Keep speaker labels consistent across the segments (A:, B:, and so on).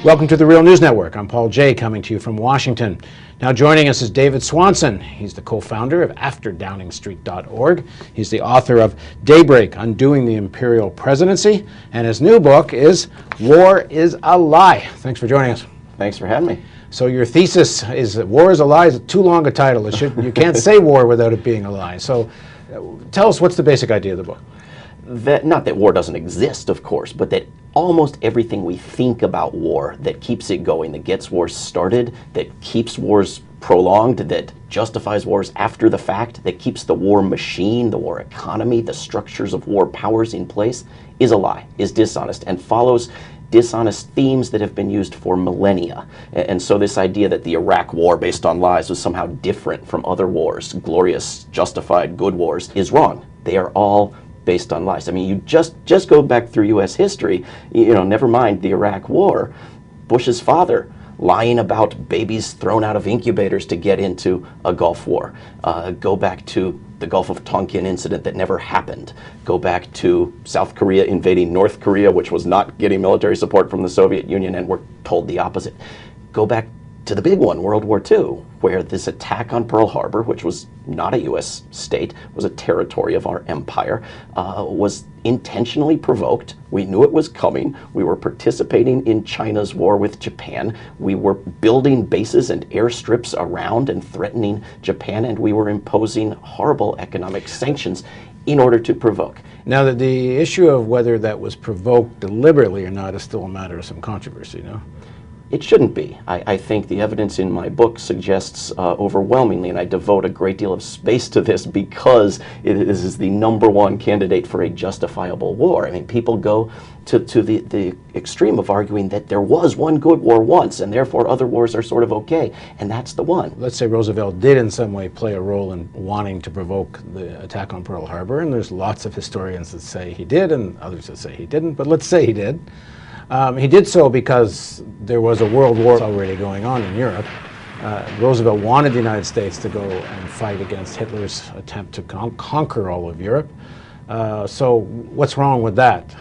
A: Welcome to the Real News Network. I'm Paul Jay, coming to you from Washington. Now joining us is David Swanson. He's the co-founder of AfterDowningstreet.org. He's the author of Daybreak, Undoing the Imperial Presidency, and his new book is War is a Lie. Thanks for joining us.
B: Thanks for having me.
A: So your thesis is that war is a lie. It's too long a title. You can't say war without it being a lie. So tell us, what's the basic idea of the book?
B: Not that war doesn't exist, of course, but that almost everything we think about war that keeps it going, that gets wars started, that keeps wars prolonged, that justifies wars after the fact, that keeps the war machine, the war economy, the structures of war powers in place, is a lie, is dishonest, and follows dishonest themes that have been used for millennia. And so this idea that the Iraq War, based on lies, was somehow different from other wars, glorious, justified, good wars, is wrong. They are all based on lies. I mean, you just go back through U.S. history, never mind the Iraq War, Bush's father lying about babies thrown out of incubators to get into a Gulf War. Go back to the Gulf of Tonkin incident that never happened. Go back to South Korea invading North Korea, which was not getting military support from the Soviet Union, and we're told the opposite. Go back to the big one, World War II, where this attack on Pearl Harbor, which was not a U.S. state, was a territory of our empire, was intentionally provoked. We knew it was coming. We were participating in China's war with Japan. We were building bases and airstrips around and threatening Japan, and we were imposing horrible economic sanctions in order to provoke.
A: Now, that the issue of whether that was provoked deliberately or not is still a matter of some controversy, no?
B: It shouldn't be. I think the evidence in my book suggests overwhelmingly, and I devote a great deal of space to this because it is the #1 candidate for a justifiable war. I mean, people go to the extreme of arguing that there was one good war once, and therefore other wars are sort of okay, and that's the one.
A: Let's say Roosevelt did in some way play a role in wanting to provoke the attack on Pearl Harbor, and there's lots of historians that say he did and others that say he didn't, but let's say he did. He did so because there was a world war already going on in Europe. Roosevelt wanted the United States to go and fight against Hitler's attempt to conquer all of Europe. So what's wrong with that?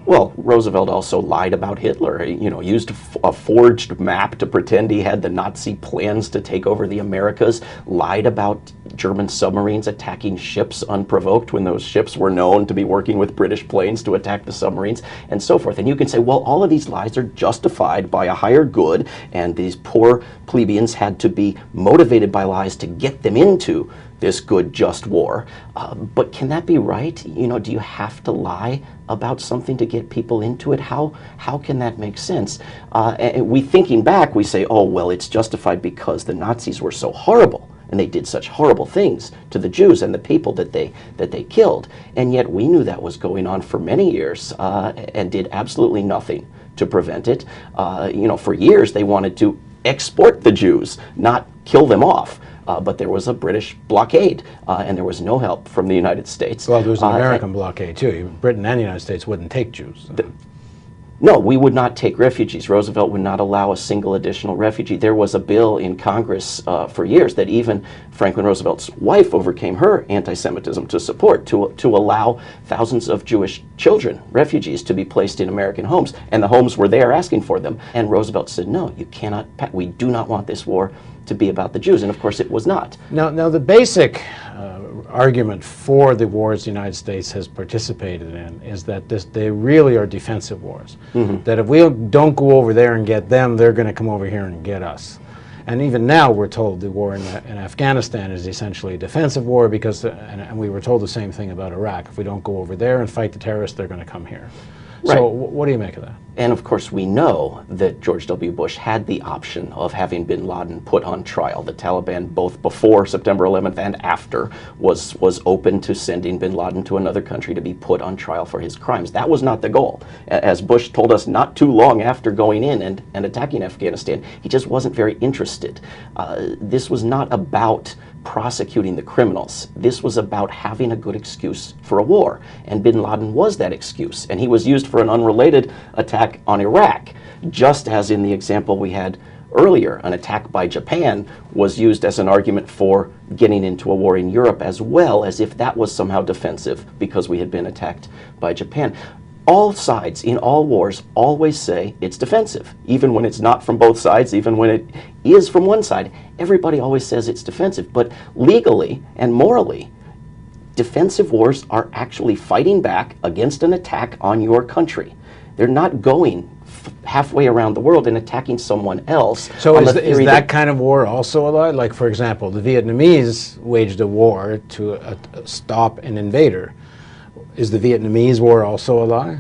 B: Well, Roosevelt also lied about Hitler, used a forged map to pretend he had the Nazi plans to take over the Americas, lied about German submarines attacking ships unprovoked when those ships were known to be working with British planes to attack the submarines, and so forth. And you can say, well, all of these lies are justified by a higher good, and these poor plebeians had to be motivated by lies to get them into this good, just war. But can that be right? Do you have to lie about something to get people into it? How can that make sense? Thinking back, we say, oh, well, it's justified because the Nazis were so horrible, and they did such horrible things to the Jews and the people that they killed. And yet we knew that was going on for many years and did absolutely nothing to prevent it. For years they wanted to export the Jews, not kill them off. But there was a British blockade, and there was no help from the United States.
A: Well, there was an American blockade, too. Britain and the United States wouldn't take Jews.
B: No, we would not take refugees. Roosevelt would not allow a single additional refugee. There was a bill in Congress for years that even Franklin Roosevelt's wife overcame her anti-Semitism to support, to allow thousands of Jewish children, refugees, to be placed in American homes. And the homes were there asking for them. And Roosevelt said, no, you cannot, we do not want this war to be about the Jews, and of course it was not.
A: Now the basic argument for the wars the United States has participated in is that they really are defensive wars. Mm-hmm. That if we don't go over there and get them, they're going to come over here and get us. And even now we're told the war in Afghanistan is essentially a defensive war because, and we were told the same thing about Iraq. If we don't go over there and fight the terrorists, they're going to come here.
B: Right.
A: So what do you make of that?
B: And of course we know that George W. Bush had the option of having bin Laden put on trial. The Taliban, both before September 11th and after, was open to sending bin Laden to another country to be put on trial for his crimes. That was not the goal. As Bush told us not too long after going in and attacking Afghanistan, he just wasn't very interested. This was not about prosecuting the criminals. This was about having a good excuse for a war. And bin Laden was that excuse. And he was used for an unrelated attack on Iraq, just as in the example we had earlier, an attack by Japan was used as an argument for getting into a war in Europe, as well, as if that was somehow defensive because we had been attacked by Japan. all sides in all wars always say it's defensive. Even when it's not from both sides, even when it is from one side, everybody always says it's defensive. But legally and morally, defensive wars are actually fighting back against an attack on your country. They're not going halfway around the world and attacking someone else.
A: So is that kind of war also a lie? Like, for example, the Vietnamese waged a war to stop an invader. Is the Vietnamese war also a lie?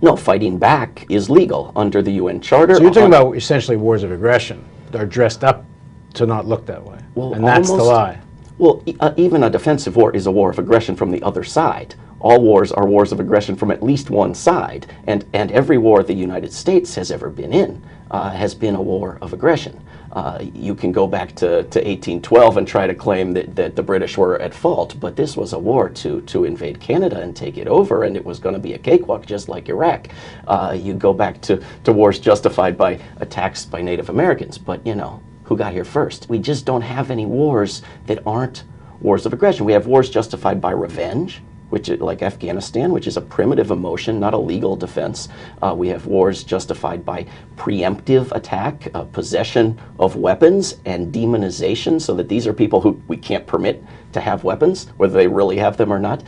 B: No, fighting back is legal under the UN Charter.
A: So you're talking about essentially wars of aggression. They're dressed up to not look that way.
B: Well,
A: and that's the lie.
B: Well, even a defensive war is a war of aggression from the other side. All wars are wars of aggression from at least one side, and every war the United States has ever been in has been a war of aggression. You can go back to 1812 and try to claim that the British were at fault, but this was a war to invade Canada and take it over, and it was going to be a cakewalk just like Iraq. You go back to wars justified by attacks by Native Americans, but you know, who got here first? We just don't have any wars that aren't wars of aggression. We have wars justified by revenge, which is like Afghanistan, which is a primitive emotion, not a legal defense. We have wars justified by preemptive attack, possession of weapons, and demonization, so that these are people who we can't permit to have weapons, whether they really have them or not.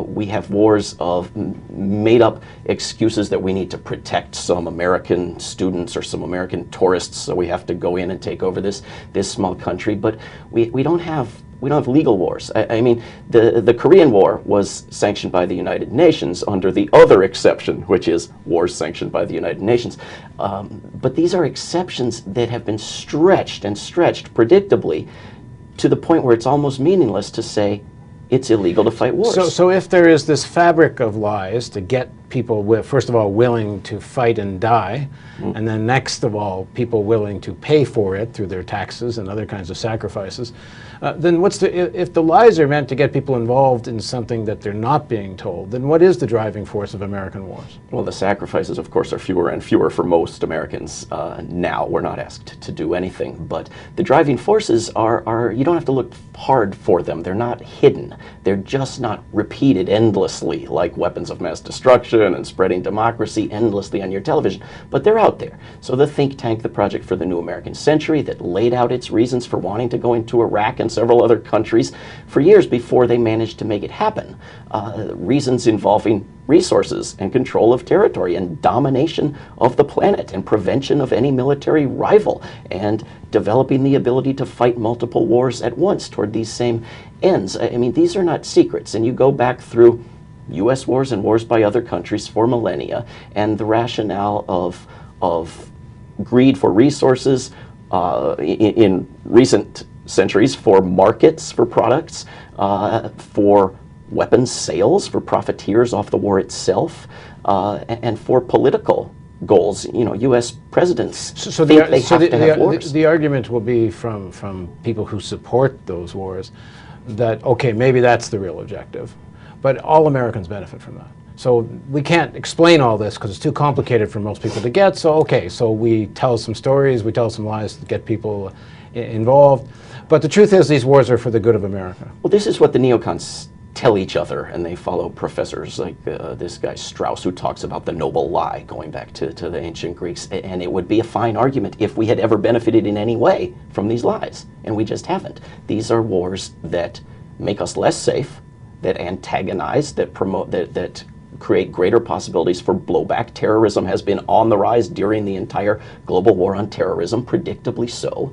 B: We have wars of made-up excuses that we need to protect some American students or some American tourists, so we have to go in and take over this small country. But we don't have legal wars. I mean, the Korean War was sanctioned by the United Nations under the other exception, which is wars sanctioned by the United Nations. But these are exceptions that have been stretched and stretched predictably to the point where it's almost meaningless to say it's illegal to fight wars.
A: So if there is this fabric of lies to get people, first of all, willing to fight and die, and then next of all, people willing to pay for it through their taxes and other kinds of sacrifices, then if the lies are meant to get people involved in something that they're not being told, then what is the driving force of American wars?
B: Well, the sacrifices, of course, are fewer and fewer for most Americans now. We're not asked to do anything, but the driving forces are you don't have to look hard for them. They're not hidden. They're just not repeated endlessly like weapons of mass destruction and spreading democracy endlessly on your television, but they're out there. So the think tank, the Project for the New American Century, that laid out its reasons for wanting to go into Iraq and several other countries for years before they managed to make it happen. Reasons involving resources and control of territory and domination of the planet and prevention of any military rival and developing the ability to fight multiple wars at once toward these same ends. I mean, these are not secrets, and you go back through U.S. wars and wars by other countries for millennia, and the rationale of greed for resources in recent centuries for markets for products, for weapons sales, for profiteers off the war itself, and for political goals. You know, U.S. presidents think they have to have wars.
A: The argument will be from people who support those wars that, okay, maybe that's the real objective, but all Americans benefit from that. So we can't explain all this because it's too complicated for most people to get. So, okay, so we tell some stories, we tell some lies to get people involved. But the truth is these wars are for the good of America.
B: Well, this is what the neocons tell each other, and they follow professors like this guy Strauss, who talks about the noble lie going back to the ancient Greeks. And it would be a fine argument if we had ever benefited in any way from these lies, and we just haven't. These are wars that make us less safe, that antagonize, that promote, that create greater possibilities for blowback. Terrorism has been on the rise during the entire global war on terrorism, predictably so.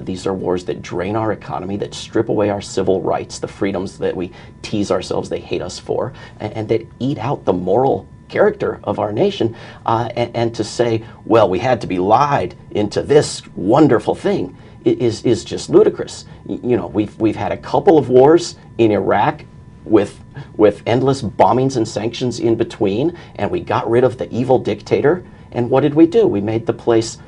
B: These are wars that drain our economy, that strip away our civil rights, the freedoms that we tease ourselves they hate us for, and that eat out the moral character of our nation, and to say, well, we had to be lied into this wonderful thing is just ludicrous. You know, we've had a couple of wars in Iraq with endless bombings and sanctions in between, and we got rid of the evil dictator. And what did we do? We made the place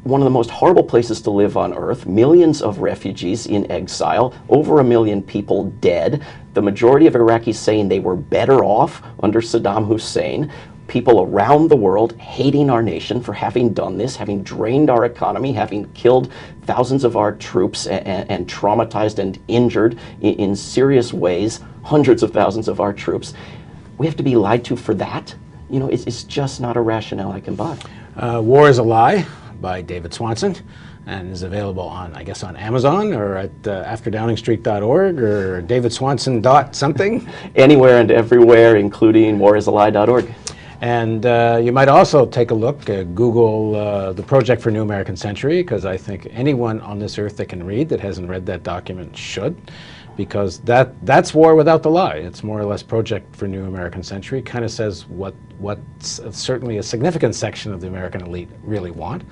B: one of the most horrible places to live on earth, millions of refugees in exile, over 1 million people dead, the majority of Iraqis saying they were better off under Saddam Hussein, people around the world hating our nation for having done this, having drained our economy, having killed thousands of our troops and traumatized and injured in serious ways hundreds of thousands of our troops. we have to be lied to for that? You know, it's just not a rationale I can buy.
A: War is a Lie by David Swanson, and is available on, I guess, on Amazon or at afterdowningstreet.org or davidswanson dot something.
B: Anywhere and everywhere, including warisalie.org.
A: And you might also take a look, Google the Project for New American Century, because I think anyone on this earth that can read that hasn't read that document should, because that's War Without the Lie. It's more or less Project for New American Century, kind of says what's certainly a significant section of the American elite really want.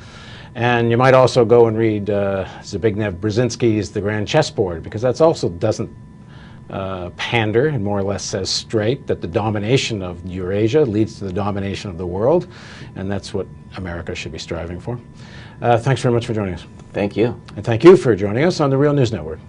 A: And you might also go and read Zbigniew Brzezinski's The Grand Chessboard, because that also doesn't pander and more or less says straight that the domination of Eurasia leads to the domination of the world, and that's what America should be striving for. Thanks very much for joining us.
B: Thank you.
A: And thank you for joining us on the Real News Network.